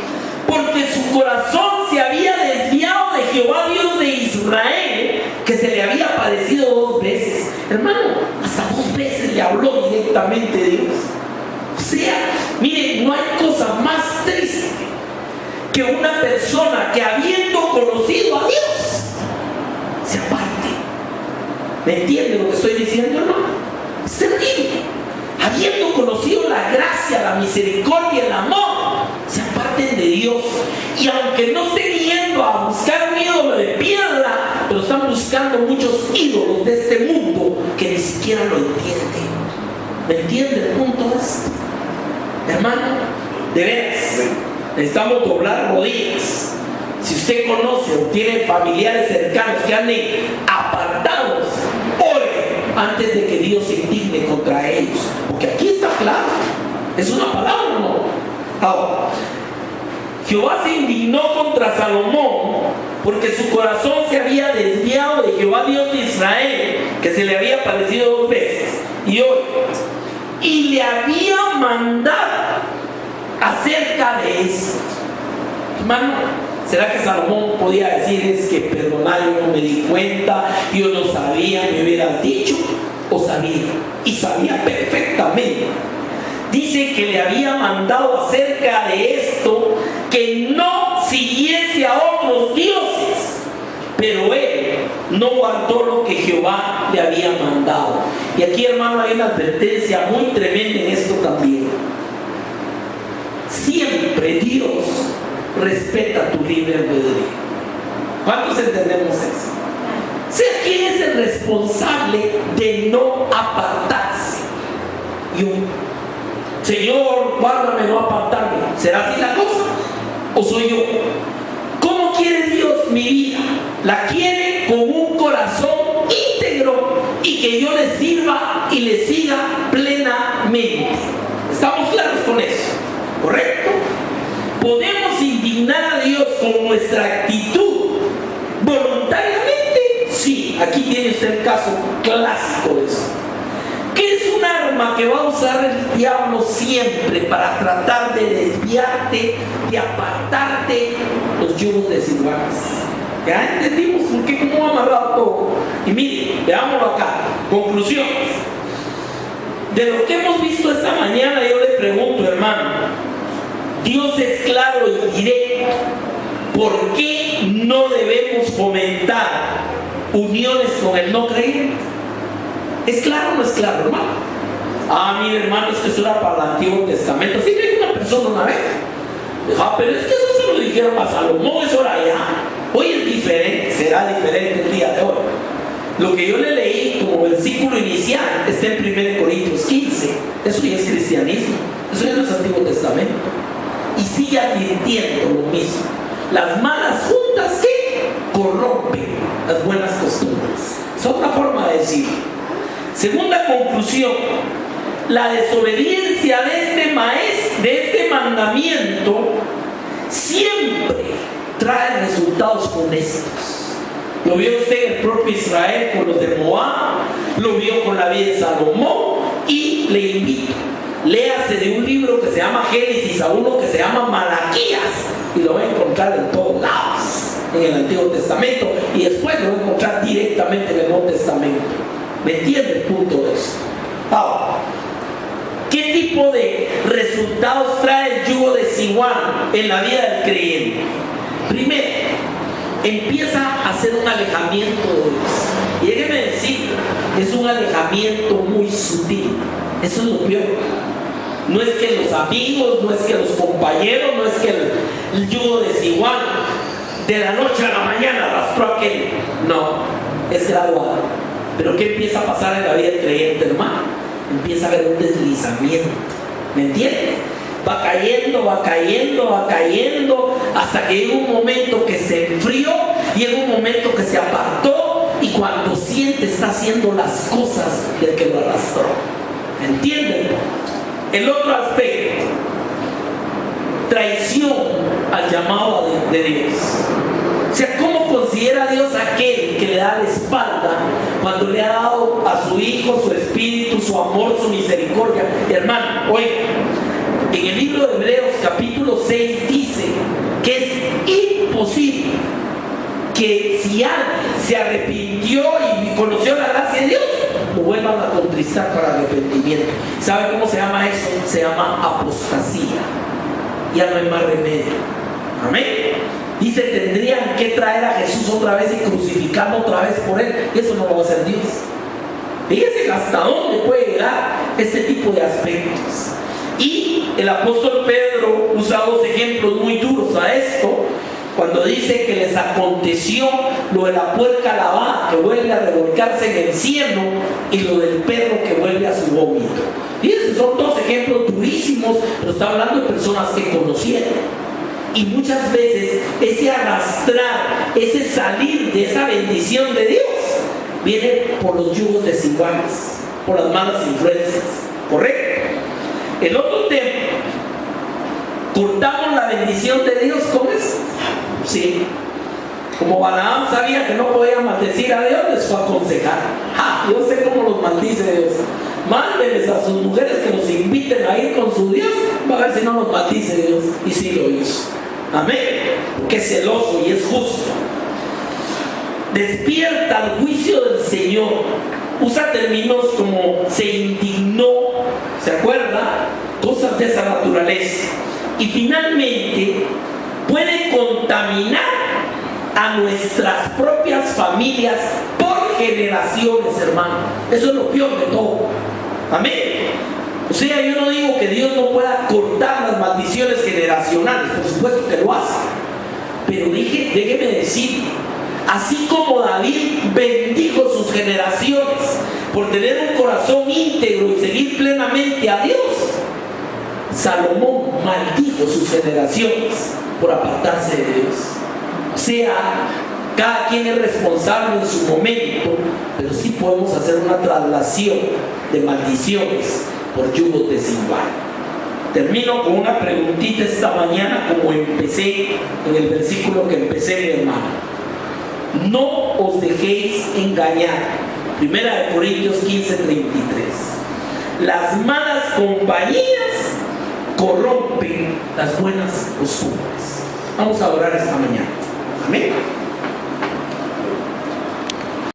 Porque su corazón se había desviado de Jehová, Dios de Israel, que se le había aparecido 2 veces. Hermano, hasta 2 veces le habló directamente Dios. O sea, miren, no hay cosa más triste que una persona que, habiendo conocido a Dios, se aparte. ¿Me entiende lo que estoy diciendo, hermano? Es terrible. Habiendo conocido la gracia, la misericordia, el amor, se aparten de Dios. Y aunque no estén yendo a buscar un ídolo de piedra, pero están buscando muchos ídolos de este mundo que ni siquiera lo entienden. ¿Me entiende el punto de esto? Hermano, de veras, necesitamos doblar rodillas. Si usted conoce o tiene familiares cercanos que anden apartados, ore antes de que Dios se indigne contra ellos. Porque aquí está claro, es una palabra, ¿no? Ahora, Jehová se indignó contra Salomón porque su corazón se había desviado de Jehová, Dios de Israel, que se le había aparecido 2 veces. Y le había mandado acerca de esto. Hermano, ¿será que Salomón podía decir es que perdona, yo no me di cuenta, yo no sabía, me hubieras dicho? ¿O sabía? Y sabía perfectamente. Dice que le había mandado acerca de esto que no siguiese a otros dioses, pero él no guardó lo que Jehová le había mandado. Y aquí, hermano, hay una advertencia muy tremenda en esto también. Siempre Dios respeta tu libre albedrío. ¿Cuántos entendemos eso? O sea, ¿quién es el responsable de no apartarse? Yo. Señor, guárdame no apartarme. ¿Será así la cosa? ¿O soy yo? ¿Cómo quiere Dios mi vida? La quiere con un corazón íntegro y que yo le sirva y le siga plenamente. ¿Estamos claros con eso? ¿Correcto? ¿Podemos indignar a Dios con nuestra actitud voluntariamente? Sí, aquí tiene usted el caso clásico de eso. ¿Qué es un arma que va a usar el diablo siempre para tratar de desviarte, de apartarte? Los yugos desiguales. ¿Ya entendimos por qué? ¿Cómo ha amarrado todo? Y miren, veámoslo acá. Conclusiones. De lo que hemos visto esta mañana, yo le pregunto, hermano, Dios es claro y directo. ¿Por qué no debemos fomentar uniones con el no creyente? ¿Es claro o no es claro, hermano? Mire, hermano, es que eso era para el Antiguo Testamento. Sí, me dijo una persona una vez. Dijo, pero es que eso se lo dijeron a Salomón, eso era allá. Hoy es diferente, será diferente el día de hoy. Lo que yo le leí como versículo inicial está en 1 Corintios 15. Eso ya es cristianismo. Eso ya no es Antiguo Testamento. Y sigue advirtiendo lo mismo. Las malas juntas que corrompen las buenas costumbres. Es otra forma de decirlo. Segunda conclusión, la desobediencia de este mandamiento siempre trae resultados funestos. Lo vio usted en el propio Israel con los de Moab, lo vio con la vida de Salomón, y le invito, léase de un libro que se llama Génesis a uno que se llama Malaquías, y lo va a encontrar en todos lados en el Antiguo Testamento, y después lo va a encontrar directamente en el Nuevo Testamento. ¿Me entiende el punto de eso? Ahora, ¿qué tipo de resultados trae el yugo desigual en la vida del creyente? Primero, empieza a hacer un alejamiento de Dios. Y déjeme decir, es un alejamiento muy sutil. Eso es lo peor. No es que los amigos, no es que los compañeros, no es que el yugo desigual de la noche a la mañana arrastró a aquel. No, es graduado. Pero ¿qué empieza a pasar en la vida del creyente, hermano? Empieza a haber un deslizamiento. ¿Me entiende? va cayendo, va cayendo, va cayendo, hasta que llega un momento que se enfrió, llega un momento que se apartó, y cuando siente está haciendo las cosas del que lo arrastró. ¿Entienden? El otro aspecto, traición al llamado de Dios. O sea, ¿cómo considera Dios aquel que le da la espalda cuando le ha dado a su Hijo su Espíritu, su amor, su misericordia? Hermano, oiga, en el libro de Hebreos capítulo 6 dice que es imposible que si alguien se arrepintió y conoció la gracia de Dios, lo vuelvan a contristar para arrepentimiento. ¿Sabe cómo se llama eso? Se llama apostasía. Ya no hay más remedio. Amén. Dice, tendrían que traer a Jesús otra vez y crucificarlo otra vez por él. Eso no lo va a hacer Dios. Fíjense hasta dónde puede llegar este tipo de aspectos. Y el apóstol Pedro usa dos ejemplos muy duros a esto, cuando dice que les aconteció lo de la puerca lavada que vuelve a revolcarse en el cielo, y lo del perro que vuelve a su vómito. Fíjense, son dos ejemplos durísimos, pero está hablando de personas que conocieron. Y muchas veces ese arrastrar, ese salir de esa bendición de Dios, viene por los yugos desiguales, por las malas influencias. ¿Correcto? El otro tema, cortamos la bendición de Dios con eso. Sí. Como Balaam sabía que no podía maldecir a Dios, les fue a aconsejar. Yo sé cómo los maldice Dios. Mándenles a sus mujeres que los inviten a ir con su Dios, va a ver si no los maldice Dios. Y sí lo hizo. Amén. Porque es celoso y es justo. Despierta el juicio del Señor. Usa términos como se indignó, ¿se acuerda? Cosas de esa naturaleza. Y finalmente puede contaminar a nuestras propias familias por generaciones, hermano. Eso es lo peor de todo. Amén. O sea, yo no digo que Dios no pueda cortar las maldiciones generacionales, por supuesto que lo hace. Pero déjeme decir, así como David bendijo sus generaciones por tener un corazón íntegro y seguir plenamente a Dios, Salomón maldijo sus generaciones por apartarse de Dios. O sea, cada quien es responsable en su momento, pero sí podemos hacer una traslación de maldiciones por yugos desiguales. Termino con una preguntita esta mañana, como empecé en el versículo que empecé, mi hermano. No os dejéis engañar. 1 Corintios 15:33. Las malas compañías corrompen las buenas costumbres. Vamos a orar esta mañana. Amén.